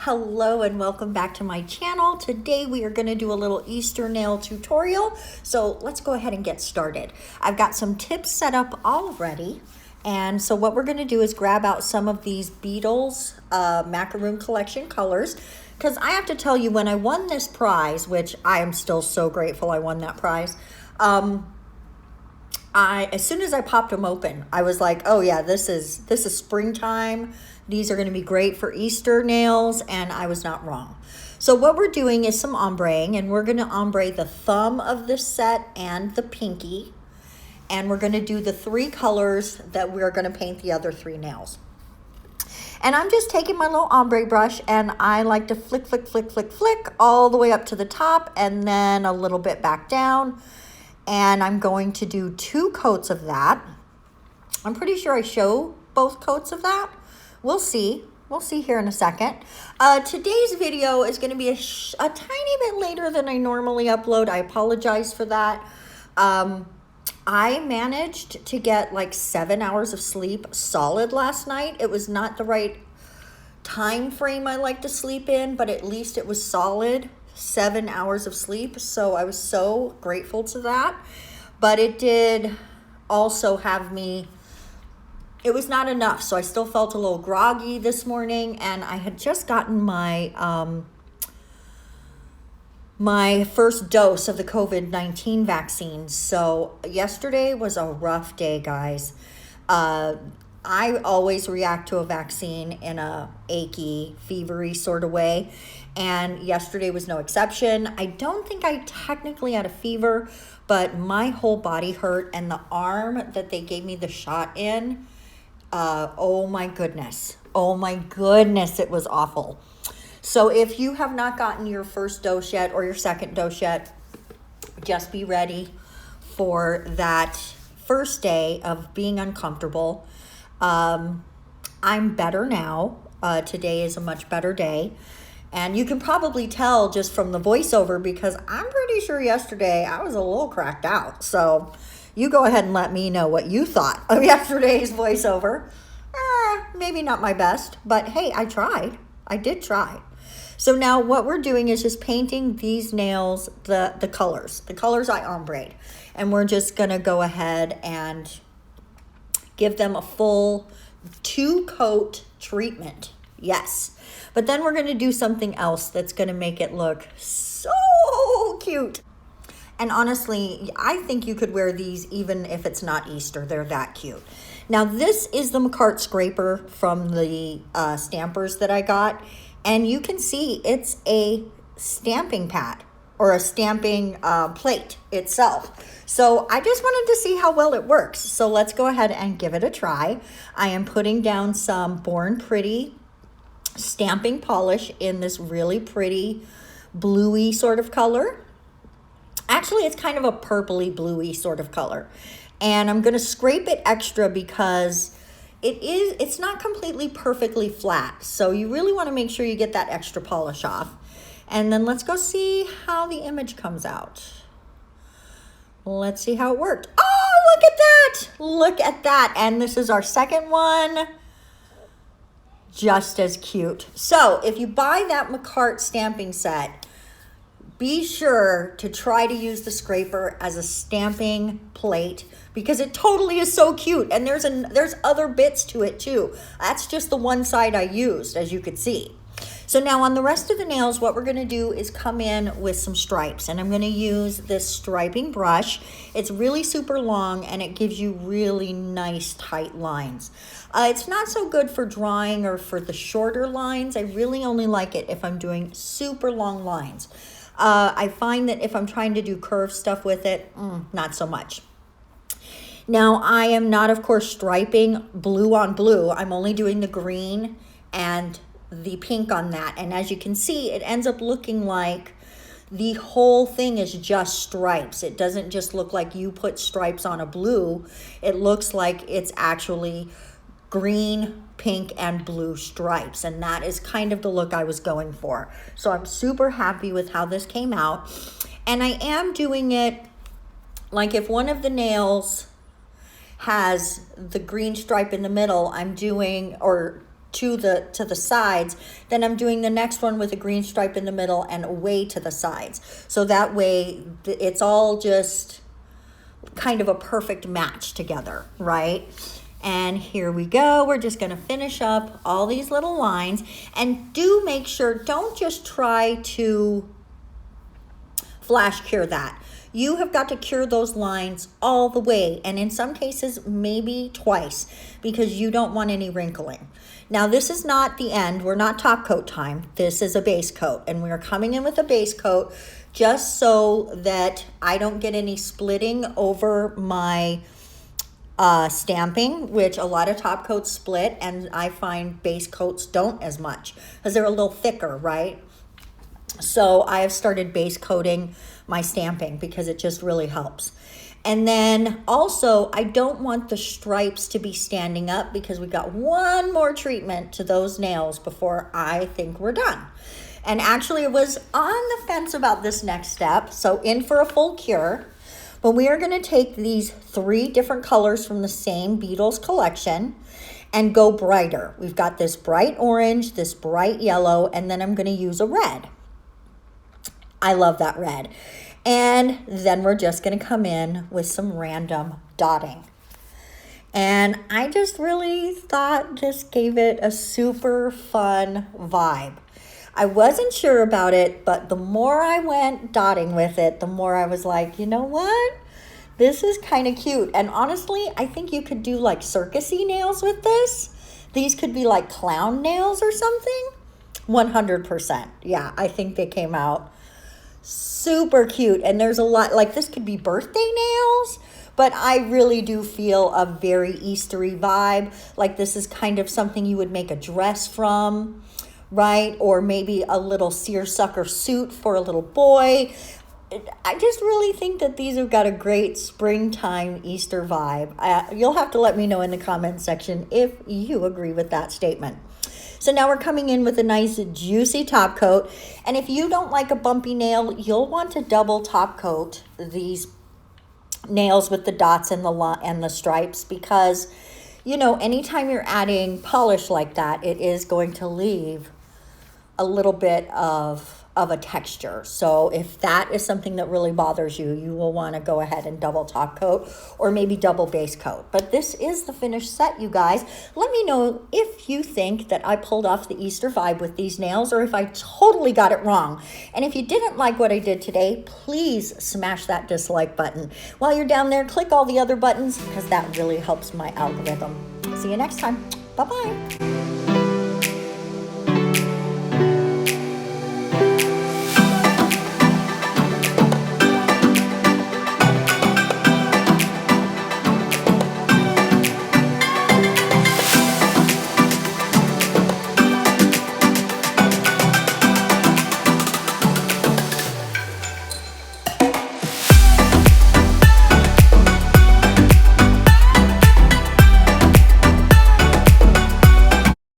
Hello and welcome back to my channel. Today we are going to do a little Easter nail tutorial. So let's go ahead and get started. I've got some tips set up already. And so what we're going to do is grab out some of these Beetles Macaroon collection colors. Because I have to tell you, when I won this prize, which I am still so grateful I won that prize, as soon as I popped them open, I was like, oh yeah, this is springtime. These are going to be great for Easter nails, and I was not wrong. So what we're doing is some ombreing, and we're going to ombre the thumb of this set and the pinky, and we're going to do the three colors that we're going to paint the other three nails. And I'm just taking my little ombre brush, and I like to flick, flick, flick, flick, flick all the way up to the top, and then a little bit back down. And I'm going to do 2 coats of that. I'm pretty sure I show both coats of that. We'll see. We'll see here in a second. Today's video is going to be a tiny bit later than I normally upload. I apologize for that. I managed to get like 7 hours of sleep solid last night. It was not the right time frame I like to sleep in, but at least it was solid 7 hours of sleep. So I was so grateful to that. But it did also have me, it was not enough. So I still felt a little groggy this morning, and I had just gotten my my first dose of the COVID-19 vaccine. So yesterday was a rough day, guys. I always react to a vaccine in a achy, fevery sort of way. And yesterday was no exception. I don't think I technically had a fever, but my whole body hurt, and the arm that they gave me the shot in, oh my goodness, it was awful. So if you have not gotten your first dose yet or your second dose yet, just be ready for that first day of being uncomfortable. I'm better now. Today is a much better day. And you can probably tell just from the voiceover, because I'm pretty sure yesterday I was a little cracked out. So you go ahead and let me know what you thought of yesterday's voiceover. Maybe not my best, but hey, I tried. I did try. So now what we're doing is just painting these nails, the colors I ombreed. And we're just going to go ahead and give them a full 2-coat treatment. Yes. But then we're going to do something else that's going to make it look so cute. And honestly, I think you could wear these even if it's not Easter. They're that cute. Now, this is the Makartt scraper from the stampers that I got. And you can see it's a stamping pad or a stamping plate itself. So I just wanted to see how well it works. So let's go ahead and give it a try. I am putting down some Born Pretty stamping polish in this really pretty bluey sort of color. Actually, it's kind of a purpley bluey sort of color. And I'm going to scrape it extra because it's not completely perfectly flat. So you really want to make sure you get that extra polish off. And then let's go see how the image comes out. Let's see how it worked. Oh, look at that. Look at that. And this is our second one. Just as cute. So if you buy that Makartt stamping set, be sure to try to use the scraper as a stamping plate, because it totally is so cute. And there's other bits to it too. That's just the one side I used, as you could see. So now on the rest of the nails, what we're going to do is come in with some stripes. And I'm going to use this striping brush. It's really super long, and it gives you really nice tight lines. It's not so good for drawing or for the shorter lines. I really only like it if I'm doing super long lines. I find that if I'm trying to do curved stuff with it, not so much. Now, I am not, of course, striping blue on blue. I'm only doing the green and the pink on that. And as you can see, it ends up looking like the whole thing is just stripes. It doesn't just look like you put stripes on a blue. It looks like it's actually green, pink, and blue stripes. And that is kind of the look I was going for. So I'm super happy with how this came out. And I am doing it like if one of the nails has the green stripe in the middle, I'm doing, or to the sides, then I'm doing the next one with a green stripe in the middle and away to the sides. So that way it's all just kind of a perfect match together, right? And here we go. We're just going to finish up all these little lines, and do make sure, don't just try to flash cure that. You have got to cure those lines all the way, and in some cases maybe twice, because you don't want any wrinkling. Now this is not the end. We're not top coat time. This is a base coat, and we're coming in with a base coat just so that I don't get any splitting over my stamping, which a lot of top coats split, and I find base coats don't as much because they're a little thicker, right? So I have started base coating my stamping because it just really helps. And then also, I don't want the stripes to be standing up because we got one more treatment to those nails before I think we're done. And actually, it was on the fence about this next step, so in for a full cure. But we are going to take these 3 different colors from the same Beetles collection and go brighter. We've got this bright orange, this bright yellow, and then I'm going to use a red. I love that red. And then we're just going to come in with some random dotting. And I just really thought this gave it a super fun vibe. I wasn't sure about it, but the more I went dotting with it, the more I was like, you know what? This is kind of cute. And honestly, I think you could do like circusy nails with this. These could be like clown nails or something. 100%. Yeah, I think they came out super cute. And there's a lot, like this could be birthday nails, but I really do feel a very Eastery vibe. Like this is kind of something you would make a dress from, right? Or maybe a little seersucker suit for a little boy. I just really think that these have got a great springtime Easter vibe. You'll have to let me know in the comment section if you agree with that statement. So now we're coming in with a nice juicy top coat. And if you don't like a bumpy nail, you'll want to double top coat these nails with the dots and the stripes, because, you know, anytime you're adding polish like that, it is going to leave a little bit of a texture. So if that is something that really bothers you, you will want to go ahead and double top coat or maybe double base coat. But this is the finished set, you guys. Let me know if you think that I pulled off the Easter vibe with these nails, or if I totally got it wrong. And if you didn't like what I did today, please smash that dislike button. While you're down there, click all the other buttons, because that really helps my algorithm. See you next time. Bye-bye.